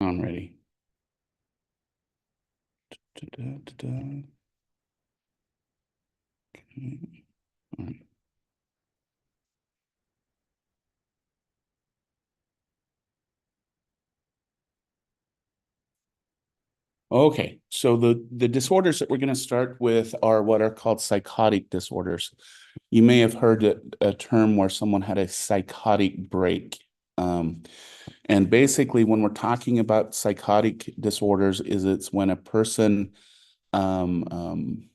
I'm ready. Da-da-da-da. Okay. All right. Okay, so the disorders that we're going to start with are what are called psychotic disorders. You may have heard a term where someone had a psychotic break. Um, and basically, when we're talking about psychotic disorders, it's when a person um, um,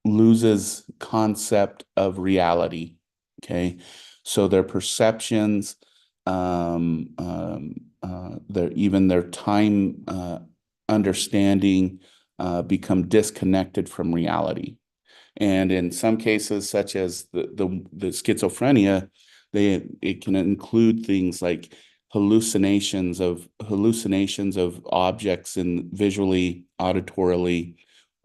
loses concept of reality. Okay. So their perceptions, their even their time understanding become disconnected from reality. And in some cases, such as the schizophrenia, it can include things like hallucinations of objects in visually, auditorily,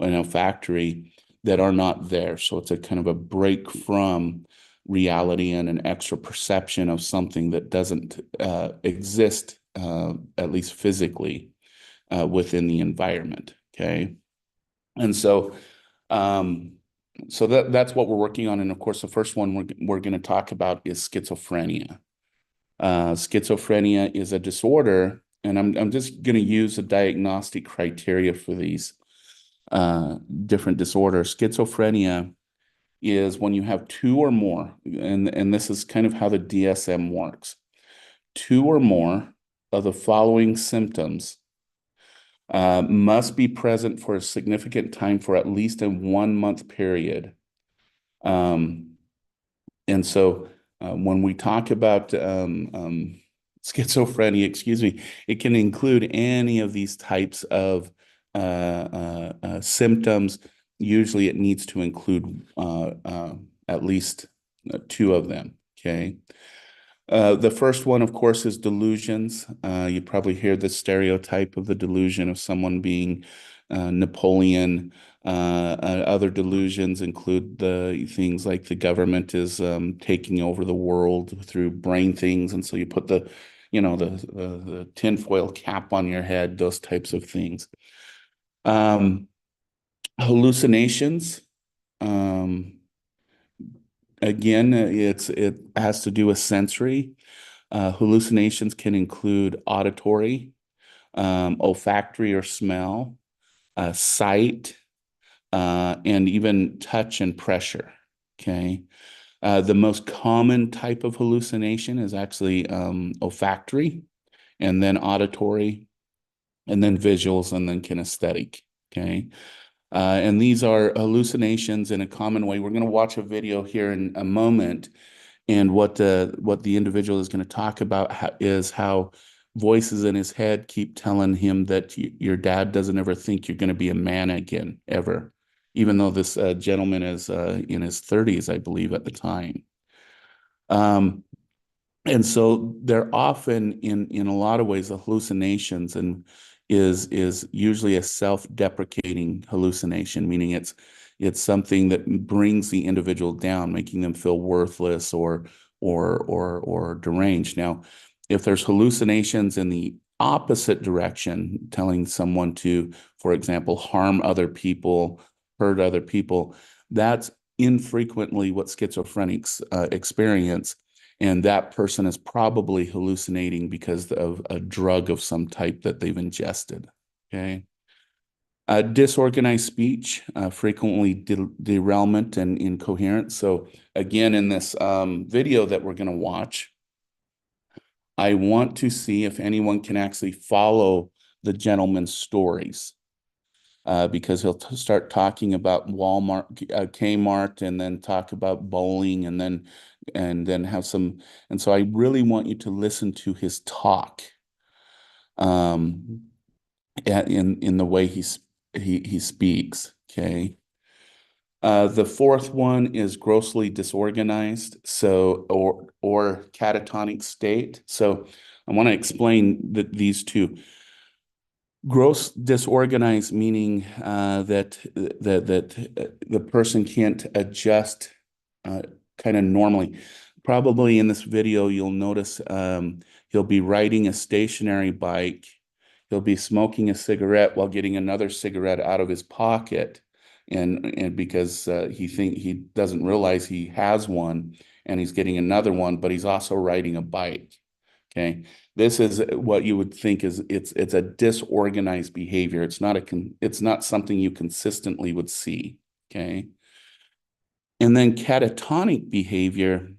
olfactory that are not there. So it's a kind of a break from reality and an extra perception of something that doesn't exist, at least physically, within the environment. Okay. And um, so that's what we're working on. And of course, the first one we're going to talk about is schizophrenia. Schizophrenia is a disorder, and I'm just going to use a diagnostic criteria for these different disorders. Schizophrenia is when you have two or more, and this is kind of how the DSM works. Two or more of the following symptoms must be present for a significant time for at least a 1 month period. Um, and so when we talk about schizophrenia, excuse me, it can include any of these types of symptoms. Usually it needs to include at least two of them. Okay. The first one, of course, is delusions. You probably hear the stereotype of the delusion of someone being Napoleon. Other delusions include the things like the government is taking over the world through brain things, and so you put the tinfoil cap on your head, those types of things. Um, Hallucinations. Um, Again, it has to do with sensory. Hallucinations can include auditory, olfactory or smell, sight, and even touch and pressure. Okay. The most common type of hallucination is actually olfactory, and then auditory, and then visuals, and then kinesthetic. Okay. And these are hallucinations in a common way. We're going to watch a video here in a moment, and what the individual is going to talk about is how voices in his head keep telling him that your dad doesn't ever think you're going to be a man again, ever, even though this gentleman is in his 30s, I believe, at the time. Um, and so they're often in a lot of ways hallucinations, and is usually a self-deprecating hallucination, meaning it's something that brings the individual down, making them feel worthless or deranged. Now, if there's hallucinations in the opposite direction, telling someone to, for example, harm other people, hurt other people, that's infrequently what schizophrenics experience, and that person is probably hallucinating because of a drug of some type that they've ingested. Okay. Disorganized speech, frequently derailment and incoherence. So again, in this video that we're going to watch, I want to see if anyone can actually follow the gentleman's stories. Because he'll start talking about Walmart, Kmart, and then talk about bowling, and then have some. And so I really want you to listen to his talk, um, in the way he speaks. Okay. The fourth one is grossly disorganized, so or catatonic state. So I want to explain these two. Gross disorganized, meaning that the person can't adjust uh, kind of normally. Probably in this video, you'll notice he'll be riding a stationary bike, He'll be smoking a cigarette while getting another cigarette out of his pocket, and because he doesn't realize he has one, and he's getting another one, but he's also riding a bike. Okay, this is what you would think is it's a disorganized behavior. It's not something you consistently would see. Okay, and then catatonic behavior.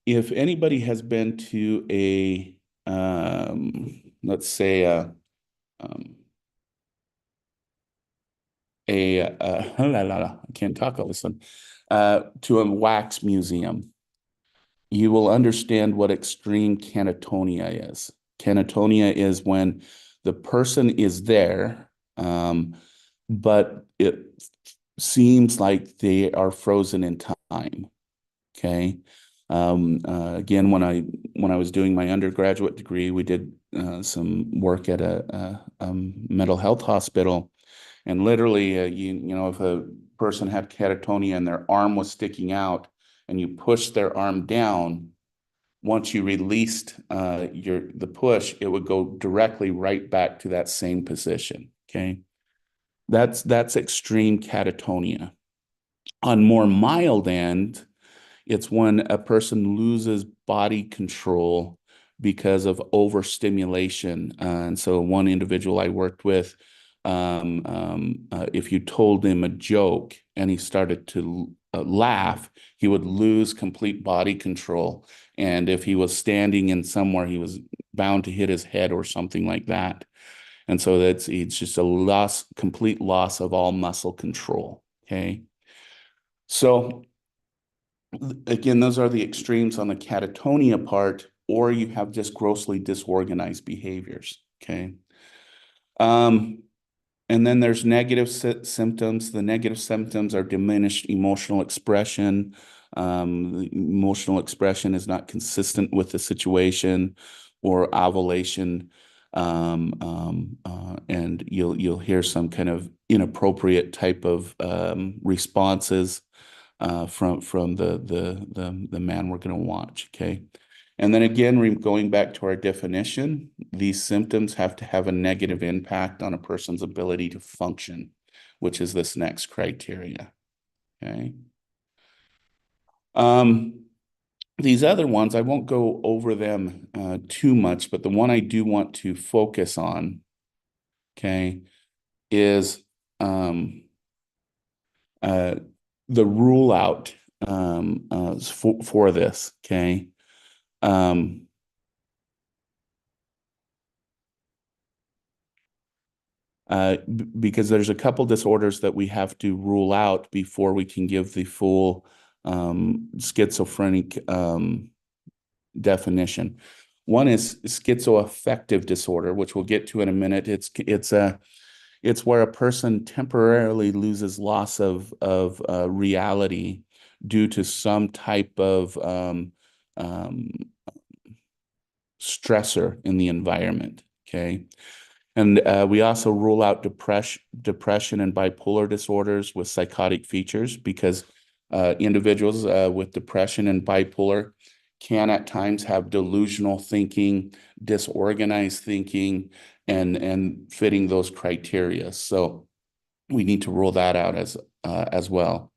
If anybody has been to let's say um, I can't talk all of a sudden, to a wax museum, you will understand what extreme catatonia is. Catatonia is when the person is there, but it seems like they are frozen in time. Okay. Again, when I was doing my undergraduate degree, we did some work at a mental health hospital, and literally, you know, if a person had catatonia and their arm was sticking out, and you push their arm down, once you released the push, it would go directly right back to that same position. Okay, that's extreme catatonia. On more mild end, it's when a person loses body control because of overstimulation. And so one individual I worked with, if you told him a joke and he started to laugh, he would lose complete body control. And if he was standing in somewhere, he was bound to hit his head or something like that. And so it's just complete loss of all muscle control. Okay. So again, those are the extremes on the catatonia part, or you have just grossly disorganized behaviors. Okay. Um, and then there's negative symptoms. The negative symptoms are diminished emotional expression. The emotional expression is not consistent with the situation or ovulation. And you'll hear some kind of inappropriate type of responses from the man we're going to watch. Okay. And then again, going back to our definition, these symptoms have to have a negative impact on a person's ability to function, which is this next criteria. Okay. These other ones, I won't go over them too much, but the one I do want to focus on, okay, is the rule out for this. Okay. Um, because there's a couple disorders that we have to rule out before we can give the full schizophrenic definition. One is schizoaffective disorder, which we'll get to in a minute. It's where a person temporarily loses loss of reality due to some type of stressor in the environment. Okay. And we also rule out depression and bipolar disorders with psychotic features, because individuals with depression and bipolar can at times have delusional thinking, disorganized thinking, and fitting those criteria. So we need to rule that out as well.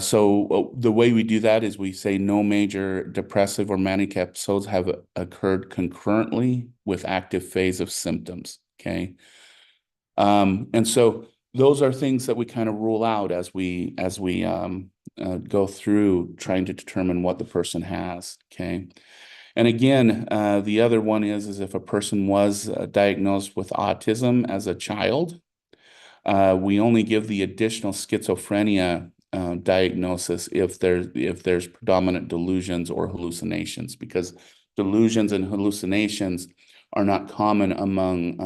So the way we do that is we say no major depressive or manic episodes have occurred concurrently with active phase of symptoms. Okay. And so those are things that we kind of rule out as we go through trying to determine what the person has. Okay. And again, the other one is if a person was diagnosed with autism as a child, we only give the additional schizophrenia diagnosis if there's predominant delusions or hallucinations, because delusions and hallucinations are not common among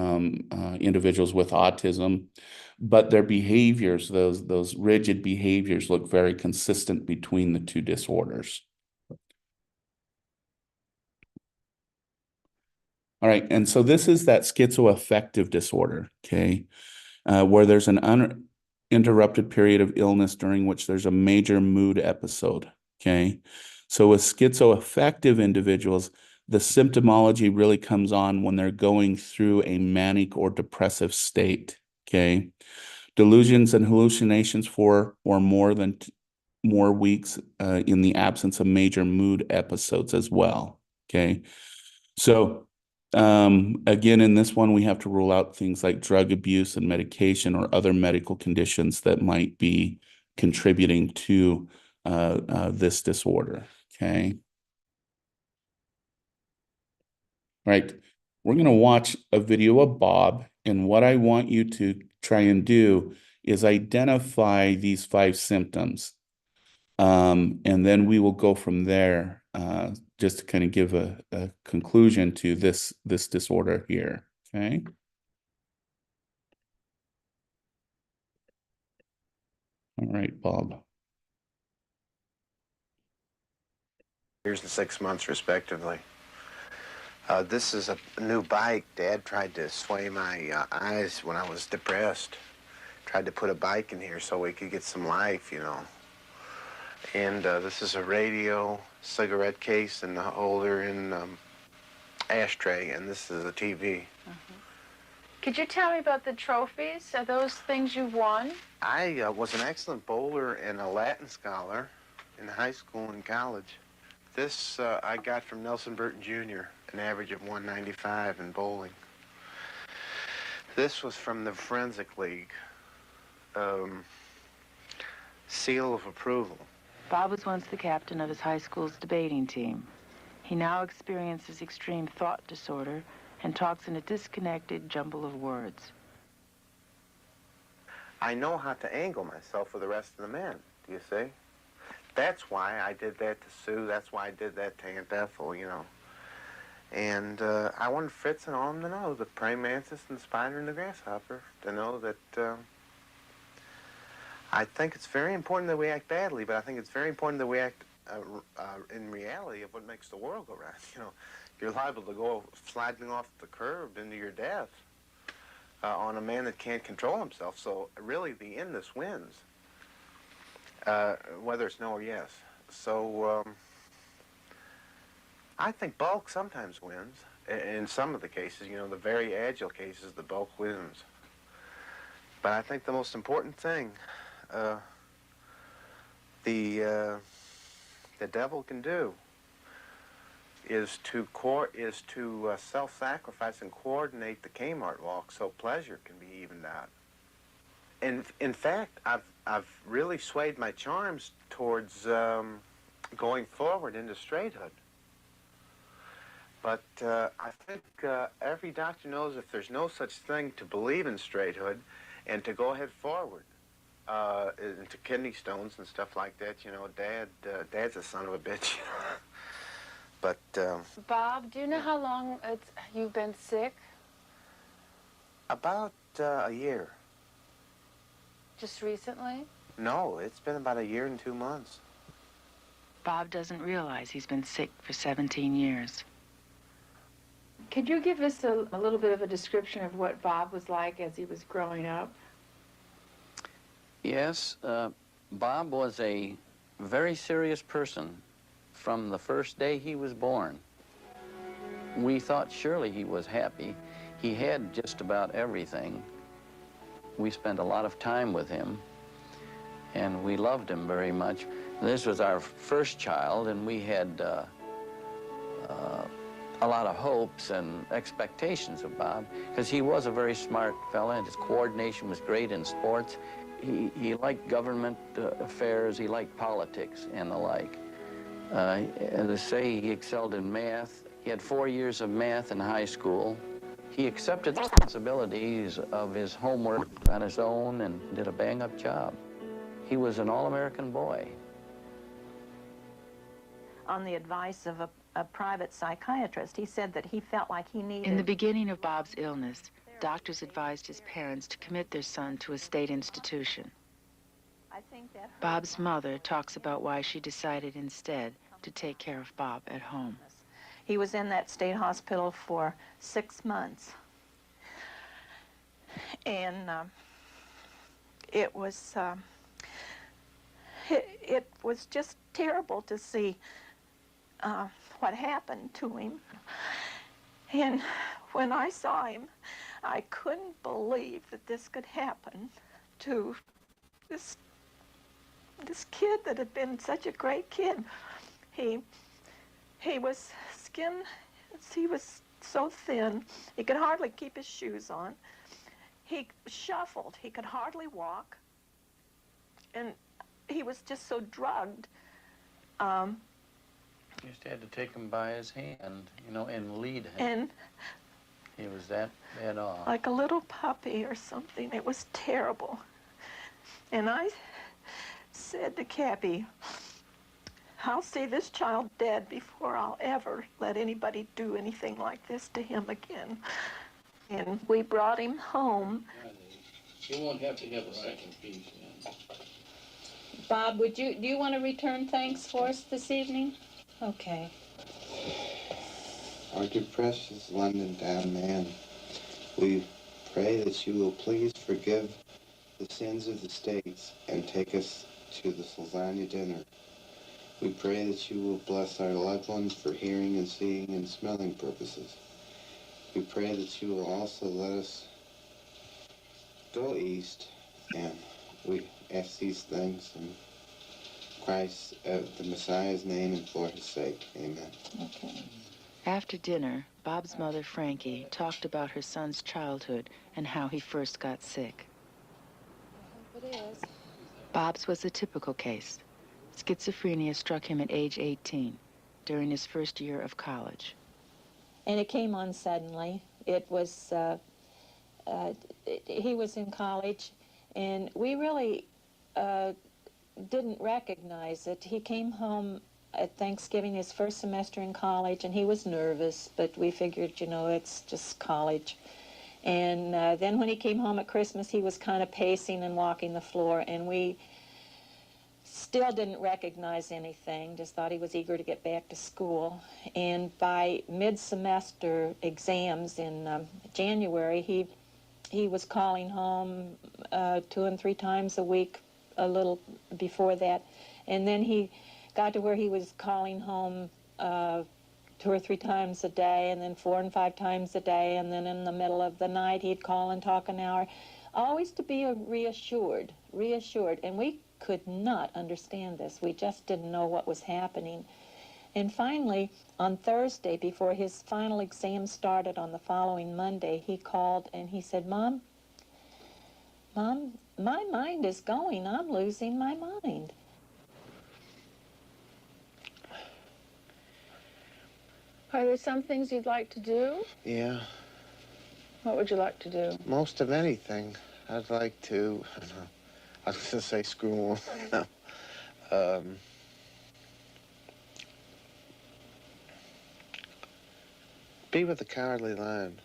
individuals with autism, but their behaviors, those rigid behaviors, look very consistent between the two disorders. All right, and so this is that schizoaffective disorder, okay, where there's an uninterrupted period of illness during which there's a major mood episode, okay? So with schizoaffective individuals, The symptomology really comes on when they're going through a manic or depressive state. Okay. Delusions and hallucinations for or more weeks in the absence of major mood episodes as well. Okay. So again, in this one, we have to rule out things like drug abuse and medication or other medical conditions that might be contributing to this disorder. Okay. Right. We're going to watch a video of Bob, and what I want you to try and do is identify these 5 symptoms. And then we will go from there, just to kind of give a conclusion to this disorder here. Okay. All right, Bob. Years and 6 months, respectively. This is a new bike. Dad tried to sway my eyes when I was depressed. Tried to put a bike in here so we could get some life, you know. And this is a radio, cigarette case, and the holder in ashtray, and this is a TV. Could you tell me about the trophies? Are those things you've won? I was an excellent bowler and a Latin scholar in high school and college. This I got from Nelson Burton Jr., an average of 195 in bowling. This was from the Forensic League. Seal of approval. Bob was once the captain of his high school's debating team. He now experiences extreme thought disorder and talks in a disconnected jumble of words. I know how to angle myself with the rest of the men, do you see? That's why I did that to Sue. That's why I did that to Aunt Ethel, you know. And I wanted Fritz and all of them to know, the praying mantis and the spider and the grasshopper, to know that I think it's very important that we act badly, but I think it's very important that we act in reality of what makes the world go round. You know, you're liable to go sliding off the curb into your death on a man that can't control himself. So really, the endless wins, whether it's no or yes. So I think bulk sometimes wins. In some of the cases, you know, the very agile cases, the bulk wins. But I think the most important thing the devil can do is to self-sacrifice and coordinate the Kmart walk so pleasure can be evened out. And in fact, I've really swayed my charms towards going forward into straighthood. But I think every doctor knows if there's no such thing to believe in straighthood and to go ahead forward into kidney stones and stuff like that, you know, Dad's a son of a bitch. But Bob, do you know how long you've been sick? about a year. Just recently? No, it's been about a year and 2 months. Bob doesn't realize he's been sick for 17 years. Could you give us a little bit of a description of what Bob was like as he was growing up? Yes, Bob was a very serious person from the first day he was born. We thought surely he was happy. He had just about everything. We spent a lot of time with him, and we loved him very much. This was our first child, and we had a lot of hopes and expectations of Bob, because he was a very smart fella, and his coordination was great in sports. He liked government affairs, he liked politics and the like. As I say, he excelled in math. He had 4 years of math in high school. He accepted the responsibilities of his homework on his own and did a bang-up job. He was an all-American boy. On the advice of a private psychiatrist, he said that he felt like he needed... In the beginning of Bob's illness, doctors advised his parents to commit their son to a state institution. I think that Bob's mother talks about why she decided instead to take care of Bob at home. he was in that state hospital for 6 months. And it was just terrible to see what happened to him. And when I saw him, I couldn't believe that this could happen to this kid that had been such a great kid. He was he was so thin, he could hardly keep his shoes on. He shuffled, he could hardly walk, and he was just so drugged. You just had to take him by his hand, you know, and lead him. And he was that bad off. like a little puppy or something. It was terrible. And I said to Cappy, I'll see this child dead before I'll ever let anybody do anything like this to him again. And we brought him home. You won't have to have a second piece. Yeah. Bob, do you want to return thanks for us this evening? Okay. Our dear precious London town man, we pray that you will please forgive the sins of the states and take us to the lasagna dinner. We pray that you will bless our loved ones for hearing and seeing and smelling purposes. We pray that you will also let us go east, and we ask these things in Christ, the Messiah's name, and for his sake. Amen. Okay. After dinner, Bob's mother, Frankie, talked about her son's childhood and how he first got sick. I hope it is. Bob's was a typical case. Schizophrenia struck him at age 18, during his first year of college. And it came on suddenly. It was, he was in college, and we really didn't recognize it. He came home at Thanksgiving, his first semester in college, and he was nervous, but we figured, you know, it's just college. And then when he came home at Christmas, he was kind of pacing and walking the floor, and we still didn't recognize anything, just thought he was eager to get back to school. And by mid-semester exams in January, he was calling home 2 and 3 times a week, a little before that. And then he got to where he was calling home 2 or 3 times a day, and then 4 and 5 times a day, and then in the middle of the night he'd call and talk an hour, always to be reassured. And we could not understand this. We just didn't know what was happening. And finally, on Thursday, before his final exam started on the following Monday, he called and he said, Mom, my mind is going. I'm losing my mind. Are there some things you'd like to do? Yeah, What would you like to do? most of anything. I'd like to, I was going to say screw them. Be with the Cowardly Lion.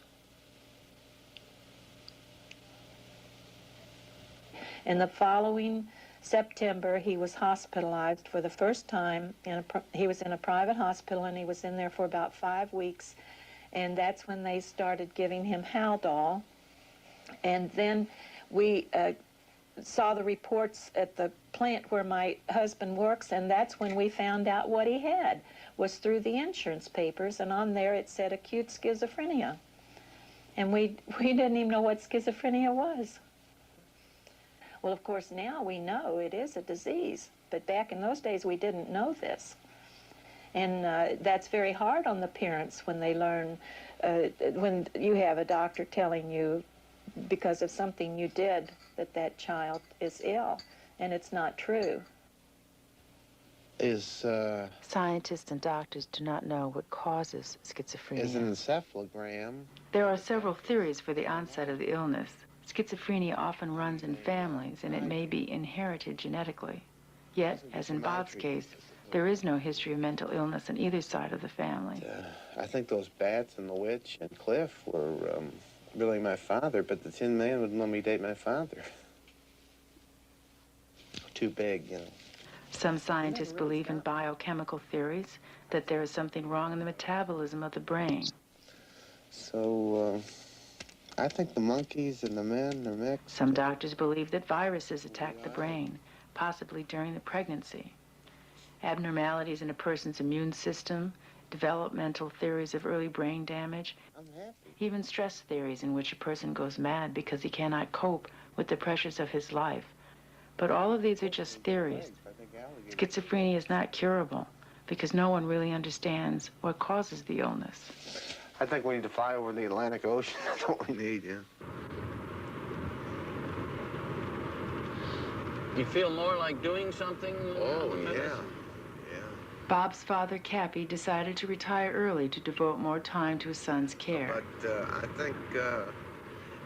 In the following September, he was hospitalized for the first time. He was in a private hospital, and he was in there for about 5 weeks. And that's when they started giving him Haldol. And then we saw the reports at the plant where my husband works, and that's when we found out what he had, was through the insurance papers, and on there it said acute schizophrenia. And we didn't even know what schizophrenia was. Well, of course, now we know it is a disease, but back in those days we didn't know this. And that's very hard on the parents when they learn, when you have a doctor telling you because of something you did that child is ill, and it's not true. Scientists and doctors do not know what causes Is schizophrenia. an encephalogram. There are several theories for the onset of the illness. Schizophrenia often runs in families, and it may be inherited genetically. Yet, as in Bob's case, there is no history of mental illness on either side of the family. I think those bats and the witch and Cliff were really my father, but the Tin Man wouldn't let me date my father. Too big, you know. Some scientists believe in biochemical theories, that there is something wrong in the metabolism of the brain. So, I think the monkeys and the men are mixed. Some doctors believe that viruses attack the brain, possibly during the pregnancy. Abnormalities in a person's immune system, developmental theories of early brain damage, I'm happy. even stress theories in which a person goes mad because he cannot cope with the pressures of his life. But all of these are just theories. Schizophrenia is not curable because no one really understands what causes the illness. I think we need to fly over the Atlantic Ocean. That's what we need, yeah. You feel more like doing something? Oh, on the yeah. medicine? Bob's father, Cappy, decided to retire early to devote more time to his son's care. But I think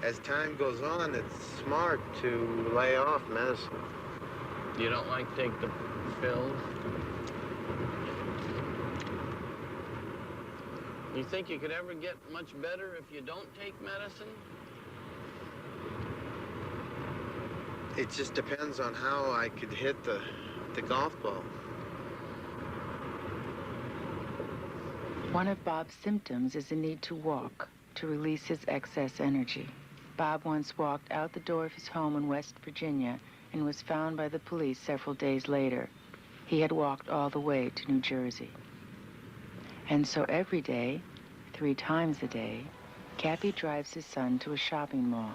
as time goes on, it's smart to lay off medicine. You don't like to take the pills? You think you could ever get much better if you don't take medicine? It just depends on how I could hit the golf ball. One of Bob's symptoms is the need to walk to release his excess energy. Bob once walked out the door of his home in West Virginia and was found by the police several days later. He had walked all the way to New Jersey. And so every day, 3 times a day, Cappy drives his son to a shopping mall.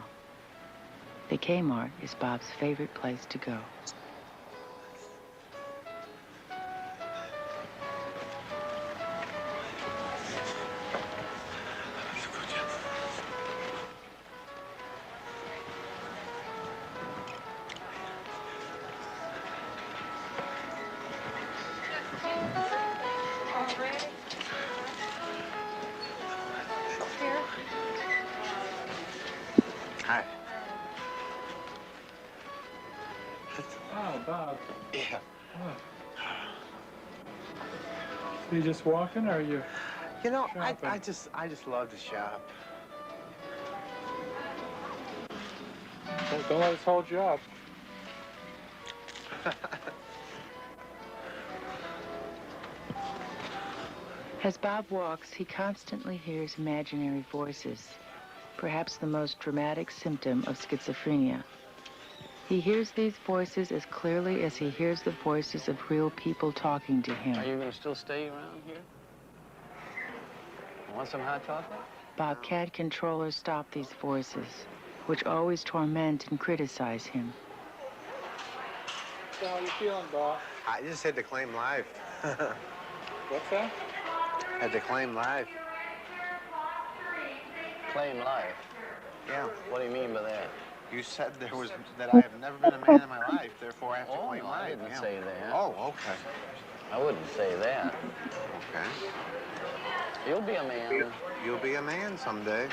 The Kmart is Bob's favorite place to go. Hi. Oh, Bob. Yeah. So you just walking, or are you? You know, Shopping. I just love to shop. Don't let us hold you up. As Bob walks, he constantly hears imaginary voices, perhaps the most dramatic symptom of schizophrenia. He hears these voices as clearly as he hears the voices of real people talking to Are him. you going to still stay around here? Want some hot chocolate? Bob can't control or stop these voices, which always torment and criticize him. So how you feeling, Bob? I just had to claim life. What's that? Had to claim life. Claim life. Yeah. What do you mean by that? You said that I have never been a man in my life, therefore I have to Oh, claim no, life. I didn't yeah. say that. Oh, okay. I wouldn't say that. Okay. You'll be a man. You'll be a man someday.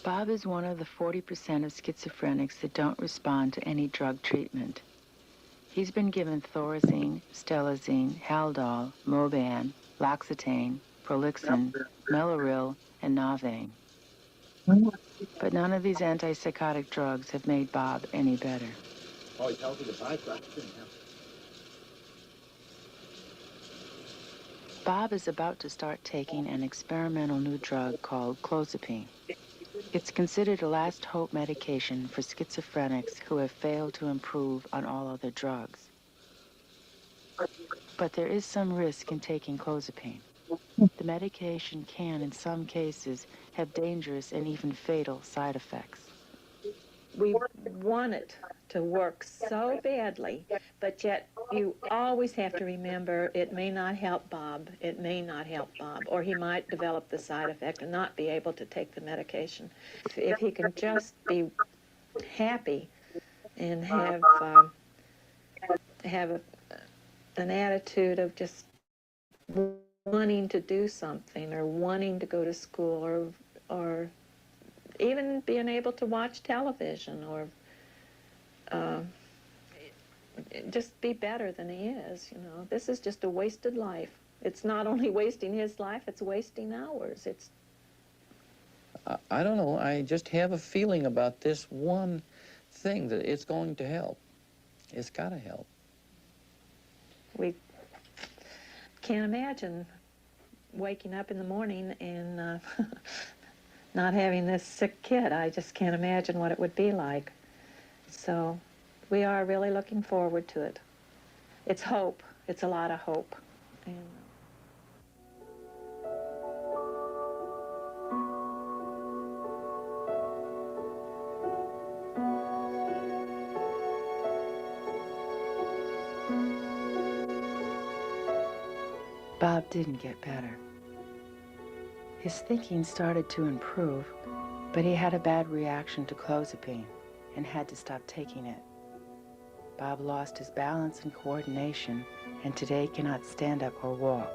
Bob is one of the 40% of schizophrenics that don't respond to any drug treatment. He's been given Thorazine, Stelazine, Haldol, Moban, L'Occitane, Prolixin, Mellaril, and Navane. But none of these antipsychotic drugs have made Bob any better. Oh, he tells you to buy something. Bob is about to start taking an experimental new drug called clozapine. It's considered a last hope medication for schizophrenics who have failed to improve on all other drugs. But there is some risk in taking clozapine. The medication can, in some cases, have dangerous and even fatal side effects. We want it to work so badly, but yet you always have to remember it may not help Bob. It may not help Bob, or he might develop the side effect and not be able to take the medication. If he can just be happy and have an attitude of just wanting to do something, or wanting to go to school, or even being able to watch television, or just be better than he is, you know. This is just a wasted life. It's not only wasting his life, it's wasting ours. It's I don't know. I just have a feeling about this one thing that it's going to help. It's got to help. We can't imagine waking up in the morning and not having this sick kid. I just can't imagine what it would be like. So we are really looking forward to it. It's hope. It's a lot of hope. And Bob didn't get better. His thinking started to improve, but he had a bad reaction to clozapine and had to stop taking it. Bob lost his balance and coordination, and today cannot stand up or walk.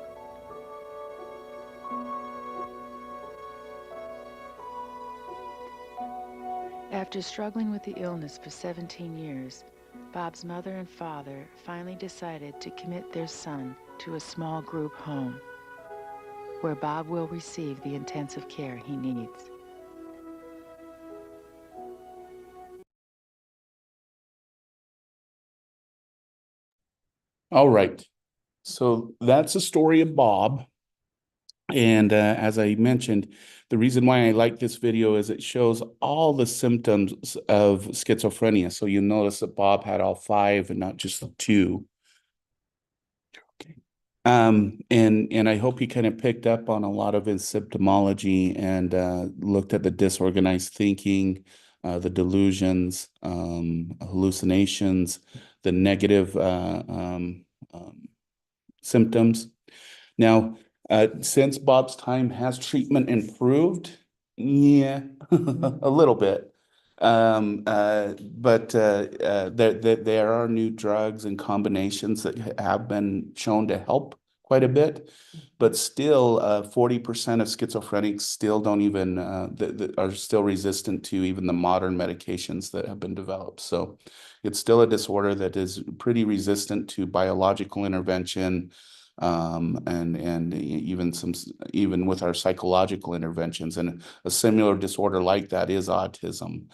After struggling with the illness for 17 years, Bob's mother and father finally decided to commit their son to a small group home, where Bob will receive the intensive care he needs. All right. So that's the story of Bob. And as I mentioned, the reason why I like this video is it shows all the symptoms of schizophrenia. So you notice that Bob had all 5 and not just the 2. Okay. And I hope he kind of picked up on a lot of his symptomology and looked at the disorganized thinking, the delusions, hallucinations, the negative symptoms. Now, since Bob's time, has treatment improved? Yeah, a little bit. But there are new drugs and combinations that have been shown to help quite a bit. But still, 40% of schizophrenics still don't even, are still resistant to even the modern medications that have been developed. So it's still a disorder that is pretty resistant to biological intervention, and even with our psychological interventions. And a similar disorder like that is autism.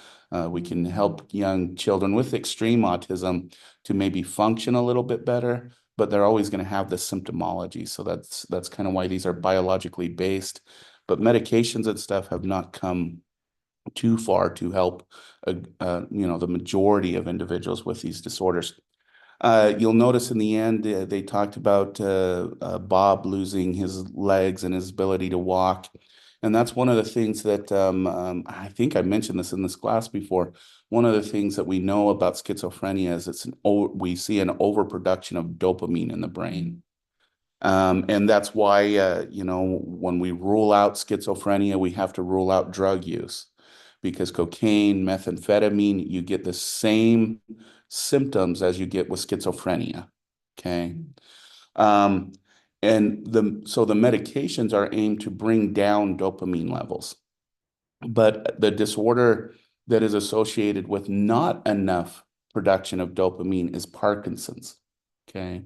We can help young children with extreme autism to maybe function a little bit better, but they're always going to have the symptomology. So that's kind of why these are biologically based. But medications and stuff have not come too far to help, the majority of individuals with these disorders. You'll notice in the end, they talked about Bob losing his legs and his ability to walk. And that's one of the things that I think I mentioned this in this class before. One of the things that we know about schizophrenia is we see an overproduction of dopamine in the brain. And that's why, when we rule out schizophrenia, we have to rule out drug use, because cocaine, methamphetamine, you get the same symptoms as you get with schizophrenia. Okay. So the medications are aimed to bring down dopamine levels, but the disorder that is associated with not enough production of dopamine is Parkinson's. Okay.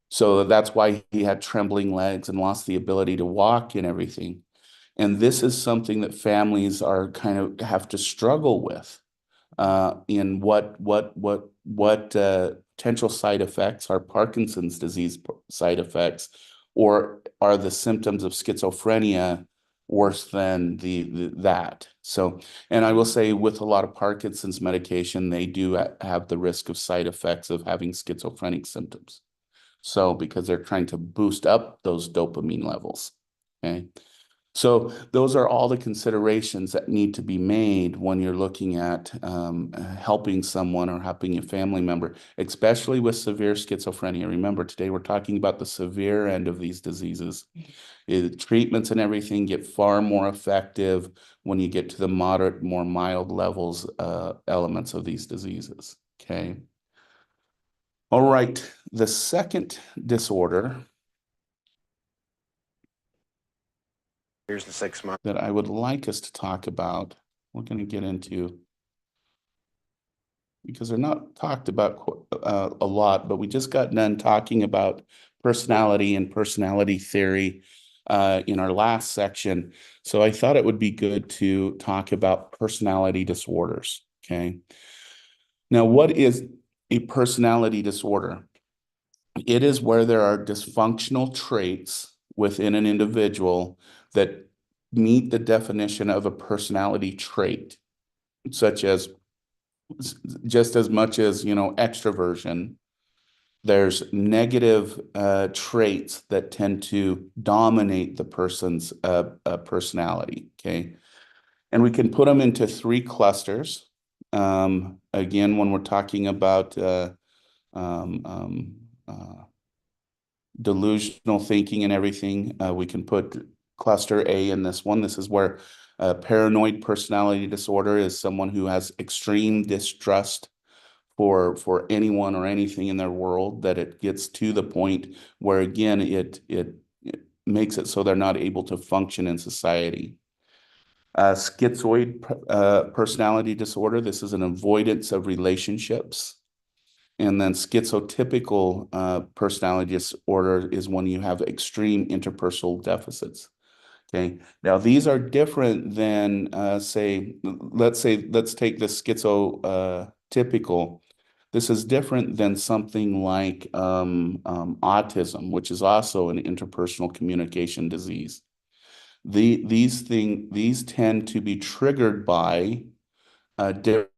So that's why he had trembling legs and lost the ability to walk and everything. And this is something that families are kind of have to struggle with, in what potential side effects are Parkinson's disease side effects, or are the symptoms of schizophrenia worse than that? So, and I will say with a lot of Parkinson's medication, they do have the risk of side effects of having schizophrenic symptoms. So, because they're trying to boost up those dopamine levels. Okay. So those are all the considerations that need to be made when you're looking at helping someone or helping a family member, especially with severe schizophrenia. Remember, today we're talking about the severe end of these diseases. Treatments and everything get far more effective when you get to the moderate, more mild levels, elements of these diseases. Okay. All right. The second disorder Here's the 6 months that I would like us to talk about, we're going to get into, because they're not talked about a lot, but we just got done talking about personality and personality theory in our last section. So I thought it would be good to talk about personality disorders. Okay. Now, what is a personality disorder? It is where there are dysfunctional traits within an individual that meet the definition of a personality trait, such as just as much as, extroversion, there's negative traits that tend to dominate the person's personality, okay? And we can put them into three clusters. Again, when we're talking about um, um, delusional thinking and everything, we can put cluster A in this one. This is where paranoid personality disorder is someone who has extreme distrust for anyone or anything in their world, that it gets to the point where, again, it makes it so they're not able to function in society. Schizoid personality disorder, this is an avoidance of relationships. And then schizotypical personality disorder is when you have extreme interpersonal deficits. Okay, now these are different than let's take the schizotypical. This is different than something like autism, which is also an interpersonal communication disease. These tend to be triggered by different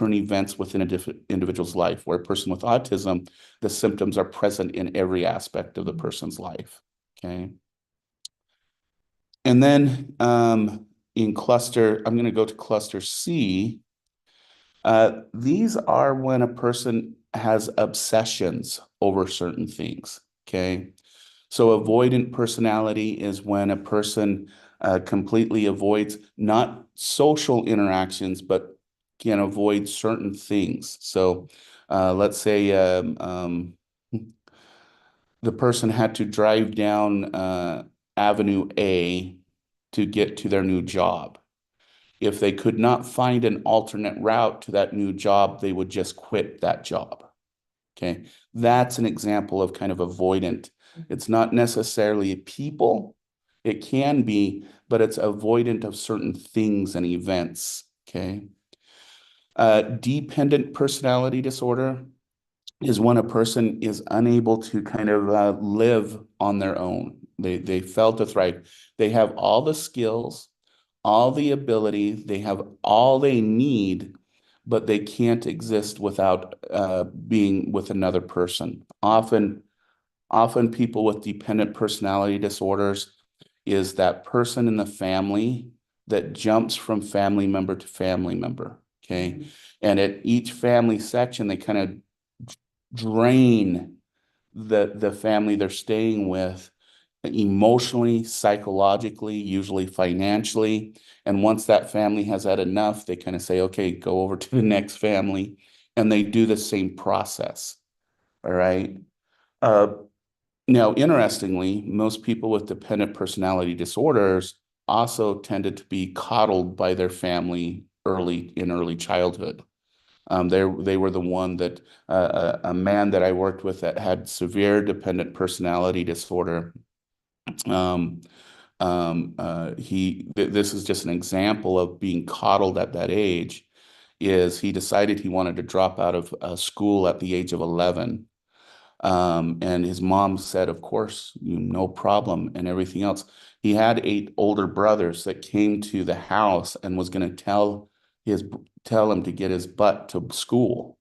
events within a individual's life. Where a person with autism, the symptoms are present in every aspect of the person's life. Okay. And then I'm going to go to cluster C. These are when a person has obsessions over certain things. Okay. So avoidant personality is when a person completely avoids not social interactions, but can avoid certain things. So let's say the person had to drive down Avenue A to get to their new job. If they could not find an alternate route to that new job, they would just quit that job. Okay, that's an example of kind of avoidant. It's not necessarily people, it can be, but it's avoidant of certain things and events. Okay. Dependent personality disorder is when a person is unable to kind of live on their own. They fail to thrive. They have all the skills, all the ability, they have all they need, but they can't exist without being with another person. Often people with dependent personality disorders is that person in the family that jumps from family member to family member. Okay. And at each family section, they kind of drain the family they're staying with emotionally, psychologically, usually financially. And once that family has had enough, they kind of say, okay, go over to the next family. And they do the same process. All right. Now, interestingly, most people with dependent personality disorders also tended to be coddled by their family in early childhood. They were the one that a man that I worked with that had severe dependent personality disorder. This is just an example of being coddled at that age. Is he decided he wanted to drop out of school at the age of 11. And his mom said, of course, no problem, and everything else. He had 8 older brothers that came to the house and was going to tell him to get his butt to school.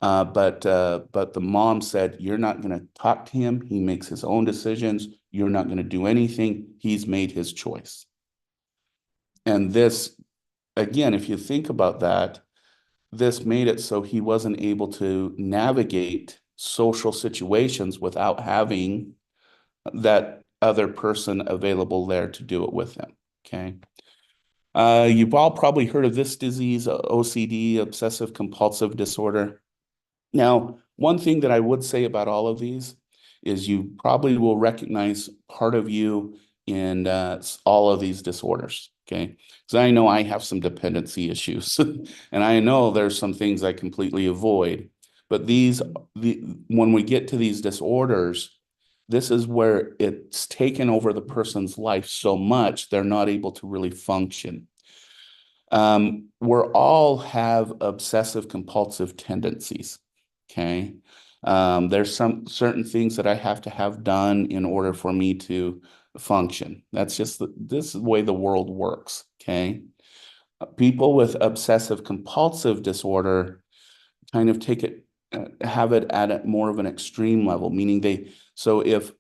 But the mom said, you're not going to talk to him. He makes his own decisions. You're not going to do anything. He's made his choice. And this, again, if you think about that, this made it so he wasn't able to navigate social situations without having that other person available there to do it with him. Okay. You've all probably heard of this disease, OCD, obsessive compulsive disorder. Now, one thing that I would say about all of these is you probably will recognize part of you in all of these disorders. Okay. Because I know I have some dependency issues and I know there's some things I completely avoid. But when we get to these disorders, this is where it's taken over the person's life so much they're not able to really function. We all have obsessive compulsive tendencies. Okay. There's some certain things that I have to have done in order for me to function. That's just this is the way the world works. Okay. People with obsessive compulsive disorder kind of take it, have it at a more of an extreme level, meaning so if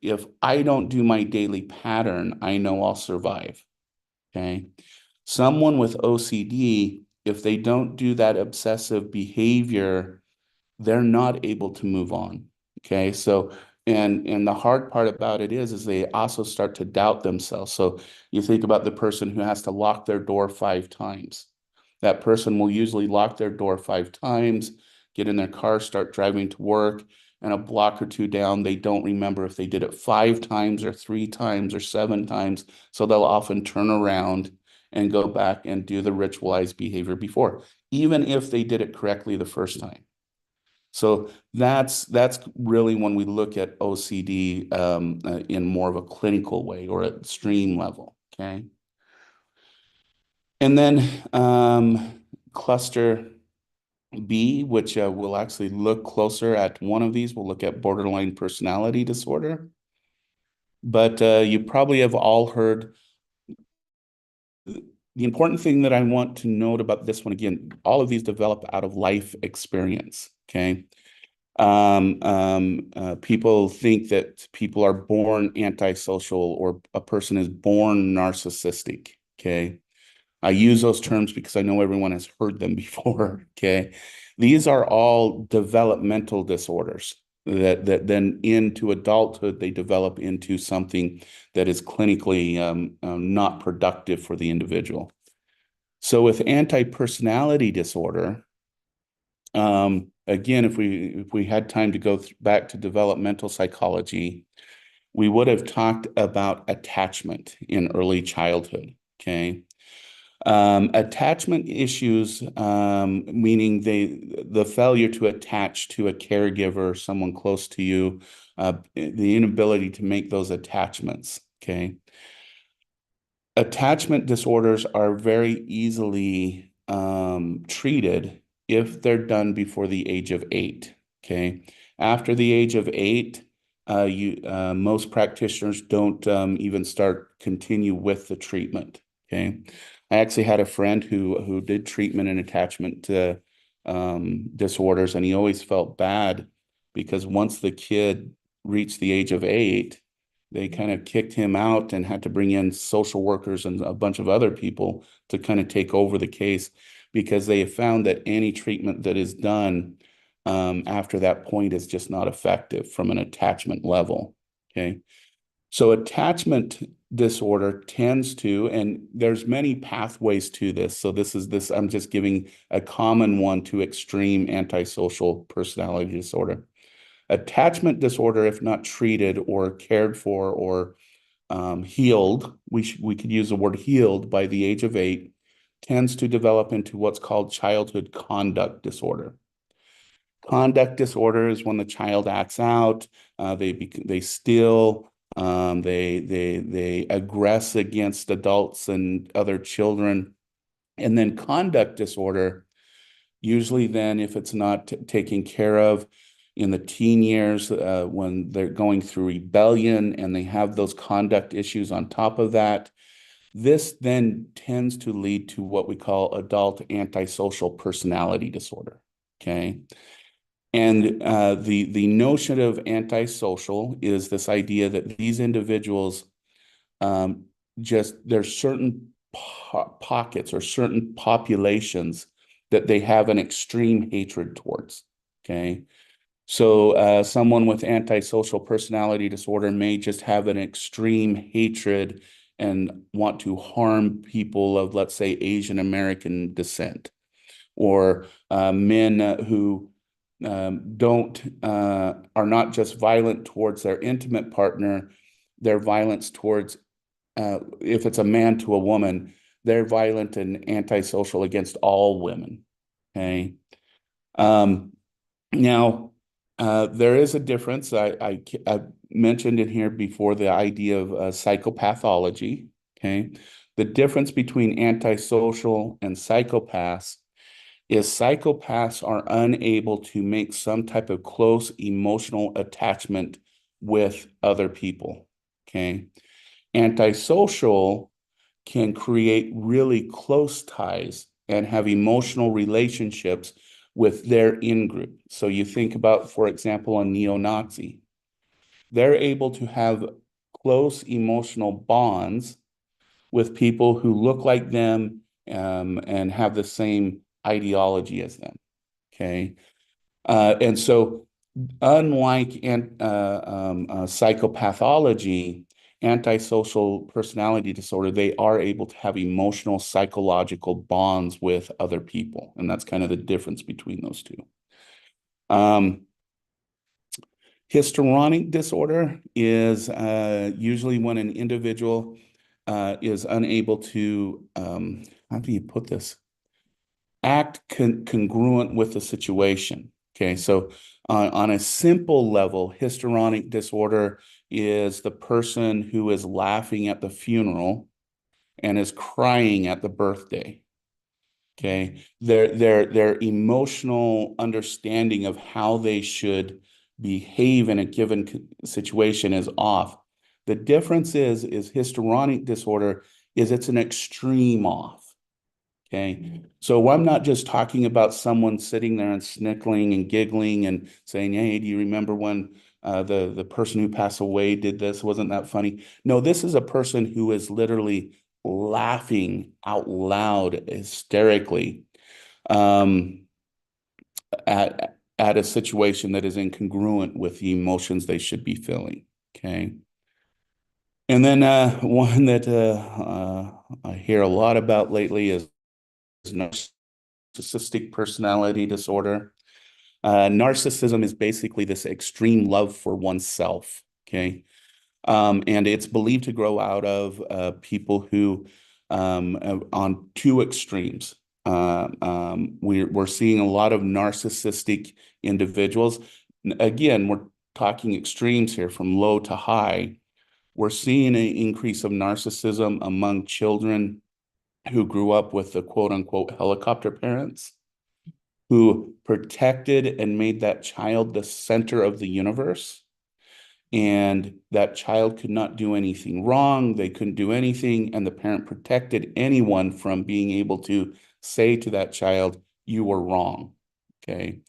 I don't do my daily pattern, I know I'll survive. Okay. Someone with OCD, if they don't do that obsessive behavior, they're not able to move on. Okay. So, and the hard part about it is they also start to doubt themselves. So you think about the person who has to lock their door 5 times. That person will usually lock their door 5 times, get in their car, start driving to work, and a block or two down, they don't remember if they did it 5 times or 3 times or 7 times. So they'll often turn around and go back and do the ritualized behavior before, even if they did it correctly the first time. So that's really when we look at OCD in more of a clinical way or at extreme level. Okay. And then cluster B, which we'll actually look closer at one of these. We'll look at borderline personality disorder. But you probably have all heard. The important thing that I want to note about this one, again, all of these develop out of life experience. Okay. People think that people are born antisocial or a person is born narcissistic. Okay. I use those terms because I know everyone has heard them before. Okay. These are all developmental disorders that then into adulthood, they develop into something that is clinically not productive for the individual. So with anti-personality disorder, again, if we had time to go back to developmental psychology, we would have talked about attachment in early childhood. Okay. Attachment issues, meaning the failure to attach to a caregiver, someone close to you, the inability to make those attachments. Okay. Attachment disorders are very easily treated if they're done before the age of 8. Okay. After the age of 8, most practitioners don't even continue with the treatment. Okay. I actually had a friend who did treatment and attachment disorders, and he always felt bad because once the kid reached the age of 8, they kind of kicked him out and had to bring in social workers and a bunch of other people to kind of take over the case because they have found that any treatment that is done after that point is just not effective from an attachment level. Okay. So attachment disorder tends to, and there's many pathways to this. So I'm just giving a common one to extreme antisocial personality disorder. Attachment disorder, if not treated or cared for or healed, we could use the word healed by the age of 8, tends to develop into what's called childhood conduct disorder. Conduct disorder is when the child acts out, they steal, they aggress against adults and other children. And then conduct disorder, usually then if it's not taken care of in the teen years, when they're going through rebellion and they have those conduct issues on top of that, this then tends to lead to what we call adult antisocial personality disorder. Okay. And the notion of antisocial is this idea that these individuals there's certain pockets or certain populations that they have an extreme hatred towards. Okay. So someone with antisocial personality disorder may just have an extreme hatred and want to harm people of, let's say, Asian American descent, or men who are not just violent towards their intimate partner, their violence towards, if it's a man to a woman, they're violent and antisocial against all women. Okay. Now, there is a difference. I mentioned in here before the idea of psychopathology. Okay. The difference between antisocial and psychopaths is psychopaths are unable to make some type of close emotional attachment with other people. Okay. Antisocial can create really close ties and have emotional relationships with their in-group. So you think about, for example, a neo-Nazi. They're able to have close emotional bonds with people who look like them and have the same ideology as them. Okay. And so unlike psychopathology, antisocial personality disorder, they are able to have emotional, psychological bonds with other people. And that's kind of the difference between those two. Histrionic disorder is usually when an individual is unable to, how do you put this? Act congruent with the situation. Okay, so on a simple level, histrionic disorder is the person who is laughing at the funeral and is crying at the birthday. Okay, their emotional understanding of how they should behave in a given situation is off. The difference is histrionic disorder is it's an extreme off. Okay, so I'm not just talking about someone sitting there and snickling and giggling and saying, "Hey, do you remember when the person who passed away did this? Wasn't that funny?" No, this is a person who is literally laughing out loud, hysterically, at a situation that is incongruent with the emotions they should be feeling. Okay. And then one that I hear a lot about lately is narcissistic personality disorder. Narcissism is basically this extreme love for oneself. Okay. And it's believed to grow out of people who on two extremes. We're seeing a lot of narcissistic individuals. Again, we're talking extremes here from low to high. We're seeing an increase of narcissism among children who grew up with the quote unquote helicopter parents, who protected and made that child the center of the universe. And that child could not do anything wrong. They couldn't do anything. And the parent protected anyone from being able to say to that child, "You were wrong." Okay.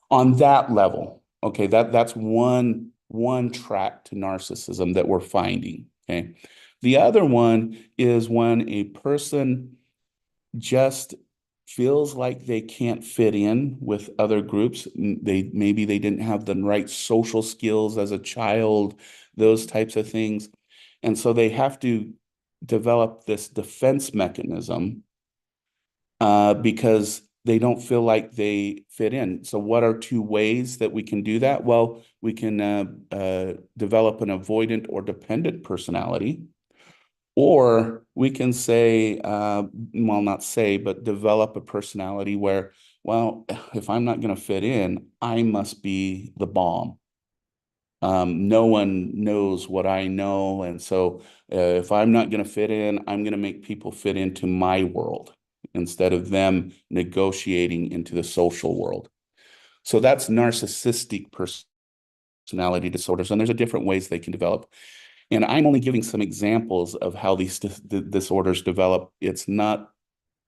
On that level, okay, that's one track to narcissism that we're finding. Okay. The other one is when a person just feels like they can't fit in with other groups. Maybe they didn't have the right social skills as a child, those types of things. And so they have to develop this defense mechanism because they don't feel like they fit in. So what are two ways that we can do that? Well, we can develop an avoidant or dependent personality. Or we can say, well, not say, but develop a personality where, well, if I'm not going to fit in, I must be the bomb. No one knows what I know. And so if I'm not going to fit in, I'm going to make people fit into my world instead of them negotiating into the social world. So that's narcissistic personality disorders. And there's different ways they can develop. And I'm only giving some examples of how these disorders develop. It's not,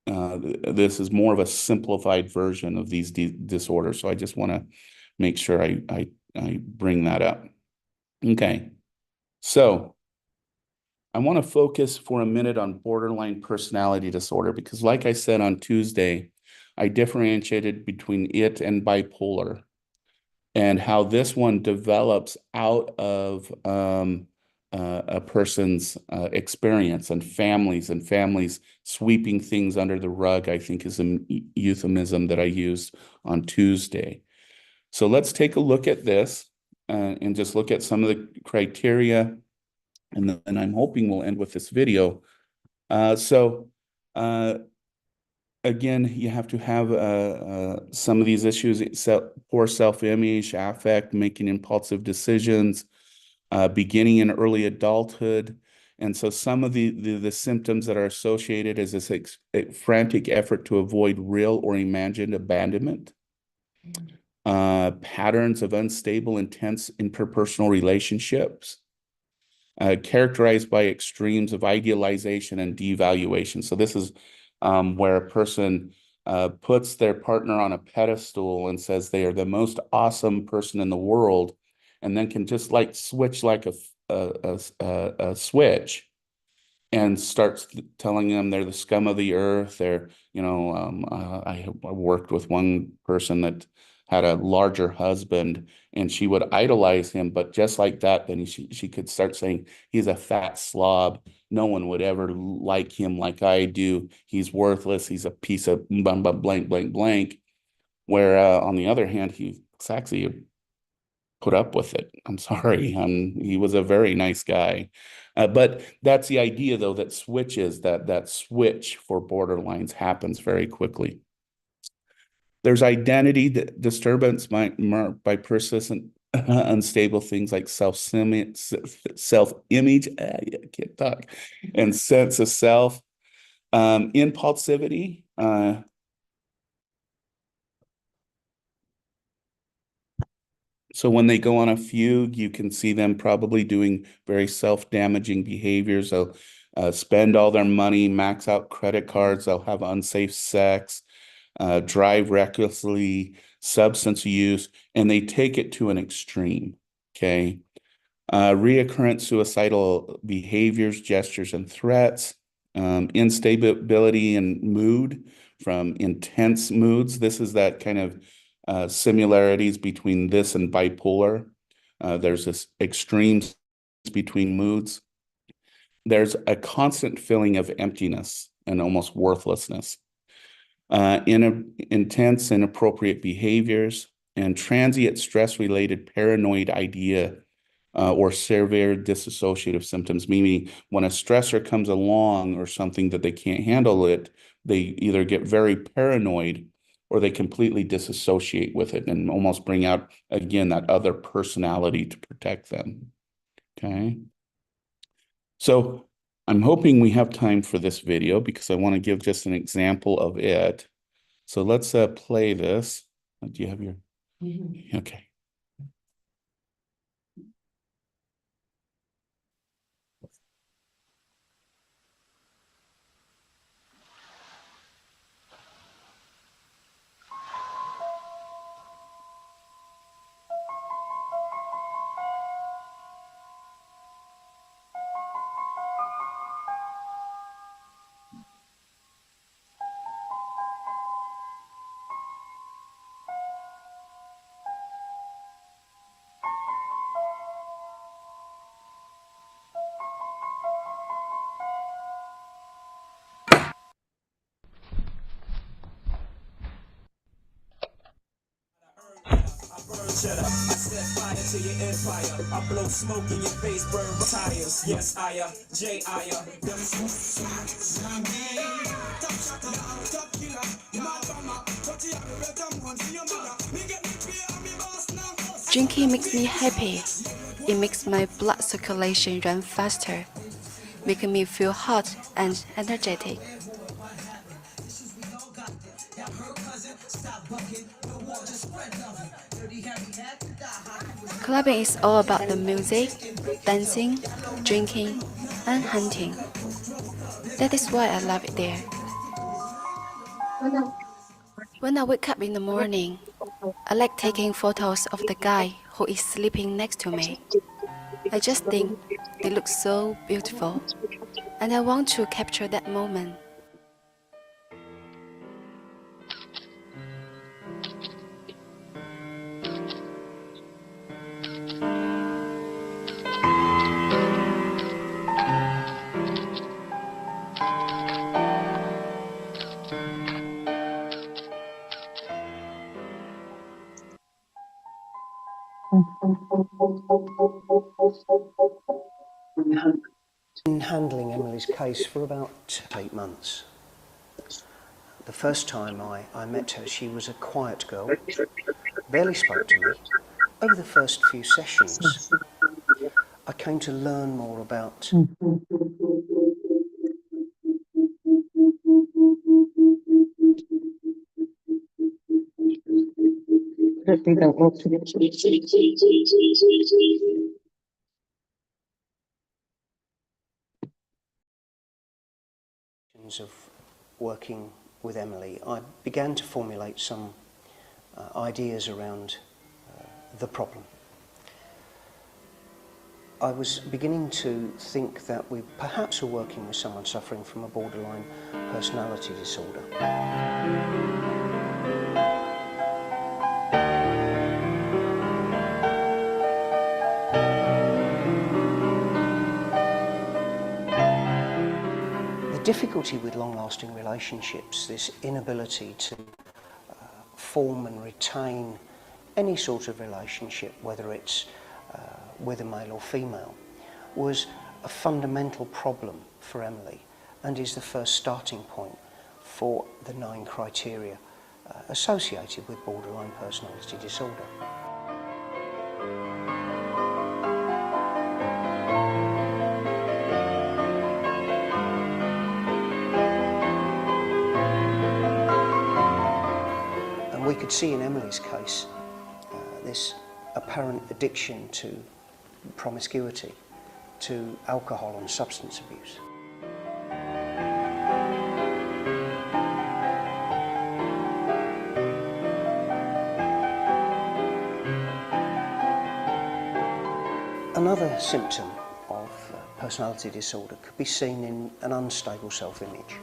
this is more of a simplified version of these disorders. So I just want to make sure I bring that up. Okay. So I want to focus for a minute on borderline personality disorder, because like I said on Tuesday, I differentiated between it and bipolar and how this one develops out of, a person's experience and families sweeping things under the rug, I think is a euphemism that I used on Tuesday. So let's take a look at this and just look at some of the criteria. And then I'm hoping we'll end with this video. Again, you have to have some of these issues: poor self-image, affect, making impulsive decisions, beginning in early adulthood. And so some of the symptoms that are associated is this frantic effort to avoid real or imagined abandonment, patterns of unstable, intense interpersonal relationships, characterized by extremes of idealization and devaluation. So this is where a person puts their partner on a pedestal and says they are the most awesome person in the world, and then can just like switch like a switch and starts telling them they're the scum of the earth. They're, I worked with one person that had a larger husband, and she would idolize him, but just like that, then she could start saying he's a fat slob. No one would ever like him like I do. He's worthless. He's a piece of blank, blank, blank. Where on the other hand, he's actually put up with it. I'm sorry. He was a very nice guy. But that's the idea, though, that that switch for borderlines happens very quickly. There's identity disturbance by persistent unstable things like self-image, I can't talk, and sense of self. Impulsivity, so when they go on a fugue, you can see them probably doing very self-damaging behaviors. They'll spend all their money, max out credit cards, they'll have unsafe sex, drive recklessly, substance use, and they take it to an extreme, okay? Reoccurrent suicidal behaviors, gestures, and threats, instability in mood from intense moods. This is that kind of similarities between this and bipolar. There's this extremes between moods. There's a constant feeling of emptiness and almost worthlessness. Intense inappropriate behaviors and transient stress-related paranoid idea or severe dissociative symptoms, meaning when a stressor comes along or something that they can't handle it, they either get very paranoid or they completely disassociate with it and almost bring out, again, that other personality to protect them. Okay. So I'm hoping we have time for this video because I want to give just an example of it. So let's play this. Do you have your? Okay. Cheddar. I set fire to your empire. I blow smoke in your face, burn tires. Yes, Drinking makes me happy. It makes my blood circulation run faster, making me feel hot and energetic. Clubbing is all about the music, dancing, drinking, and hunting. That is why I love it there. When I wake up in the morning, I like taking photos of the guy who is sleeping next to me. I just think they look so beautiful, and I want to capture that moment. Been handling Emily's case for about 8 months. The first time I met her, she was a quiet girl, barely spoke to me. Over the first few sessions, I came to learn more about of working with Emily, I began to formulate some ideas around the problem. I was beginning to think that we perhaps were working with someone suffering from a borderline personality disorder. The difficulty with long-lasting relationships, this inability to form and retain any sort of relationship, whether it's with a male or female, was a fundamental problem for Emily and is the first starting point for the 9 criteria associated with borderline personality disorder. And we could see in Emily's case this apparent addiction to promiscuity, to alcohol and substance abuse. Another symptom of personality disorder could be seen in an unstable self-image.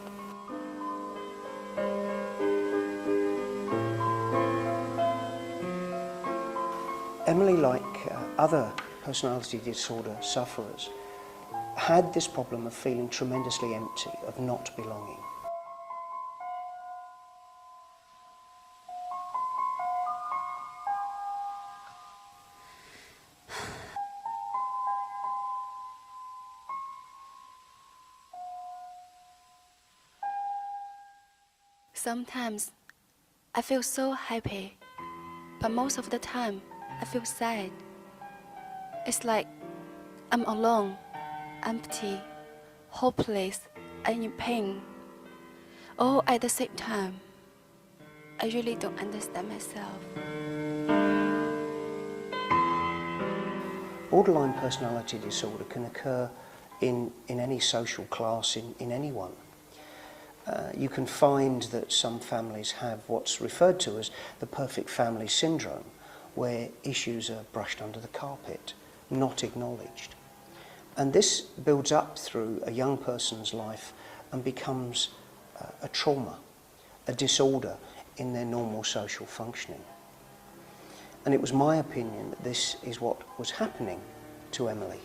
Emily, like other personality disorder sufferers, had this problem of feeling tremendously empty, of not belonging. Sometimes I feel so happy, but most of the time I feel sad. It's like I'm alone, empty, hopeless, and in pain. All at the same time. I really don't understand myself. Borderline personality disorder can occur in any social class, in anyone. You can find that some families have what's referred to as the perfect family syndrome, where issues are brushed under the carpet, not acknowledged. And this builds up through a young person's life and becomes a trauma, a disorder in their normal social functioning. And it was my opinion that this is what was happening to Emily.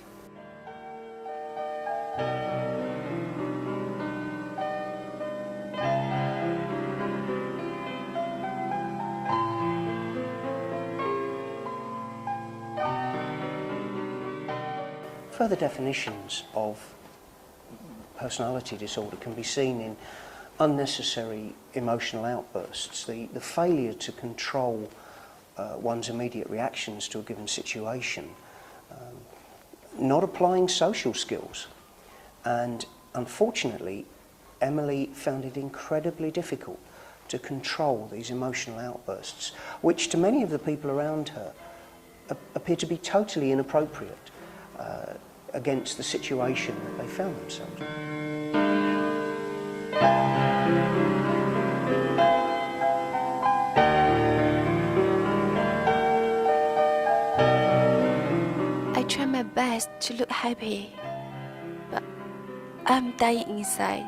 Further definitions of personality disorder can be seen in unnecessary emotional outbursts, the failure to control one's immediate reactions to a given situation, not applying social skills. And unfortunately, Emily found it incredibly difficult to control these emotional outbursts, which to many of the people around her appear to be totally inappropriate against the situation that they found themselves in. I try my best to look happy, but I'm dying inside.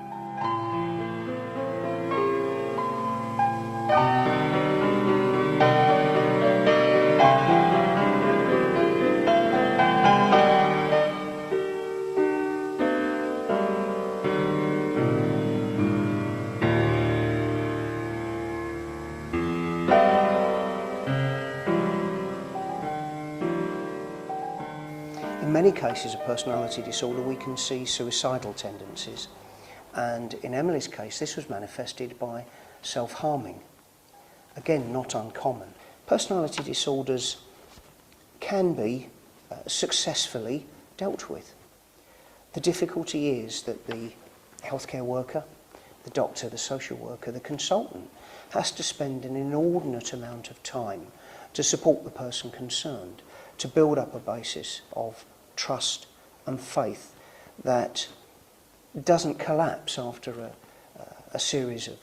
In many cases of personality disorder, we can see suicidal tendencies. And in Emily's case, this was manifested by self-harming. Again, not uncommon. Personality disorders can be successfully dealt with. The difficulty is that the healthcare worker, the doctor, the social worker, the consultant has to spend an inordinate amount of time to support the person concerned, to build up a basis of trust and faith that doesn't collapse after a series of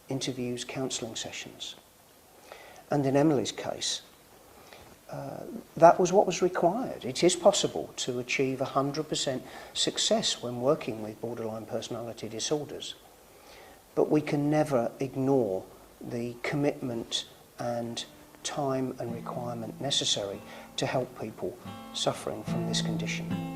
interviews, counselling sessions. And in Emily's case, that was what was required. It is possible to achieve 100% success when working with borderline personality disorders, but we can never ignore the commitment and time and requirement necessary to help people suffering from this condition.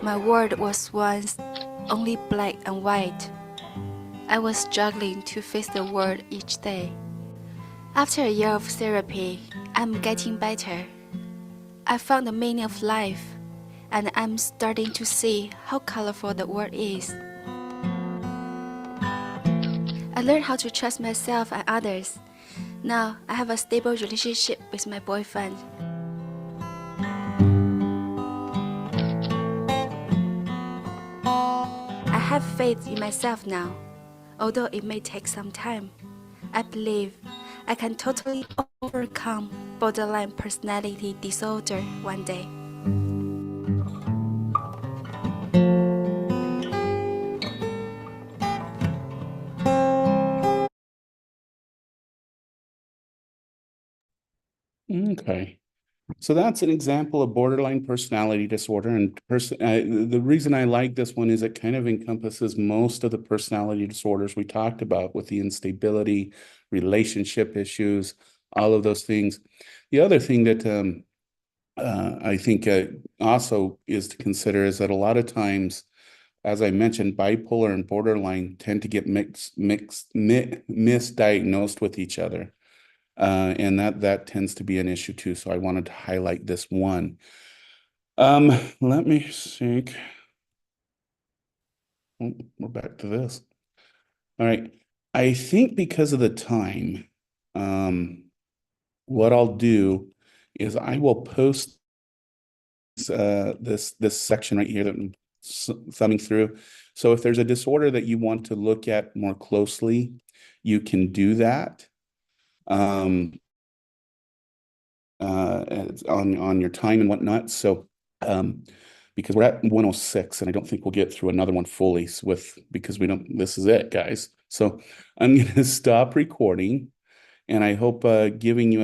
My world was once only black and white. I was struggling to face the world each day. After a year of therapy, I'm getting better. I found the meaning of life, and I'm starting to see how colorful the world is. I learned how to trust myself and others. Now I have a stable relationship with my boyfriend. I have faith in myself now, although it may take some time. I believe I can totally overcome borderline personality disorder one day. Okay. So that's an example of borderline personality disorder. And the reason I like this one is it kind of encompasses most of the personality disorders we talked about, with the instability, relationship issues, all of those things. The other thing that I think also is to consider is that a lot of times, as I mentioned, bipolar and borderline tend to get misdiagnosed with each other. And that tends to be an issue too. So I wanted to highlight this one. Let me think. Oh, we're back to this. All right. I think because of the time, what I'll do is I will post this section right here that I'm thumbing through. So if there's a disorder that you want to look at more closely, you can do that. On your time and whatnot. So because we're at 106 and I don't think we'll get through another one fully because this is it, guys. So I'm going to stop recording, and I hope giving you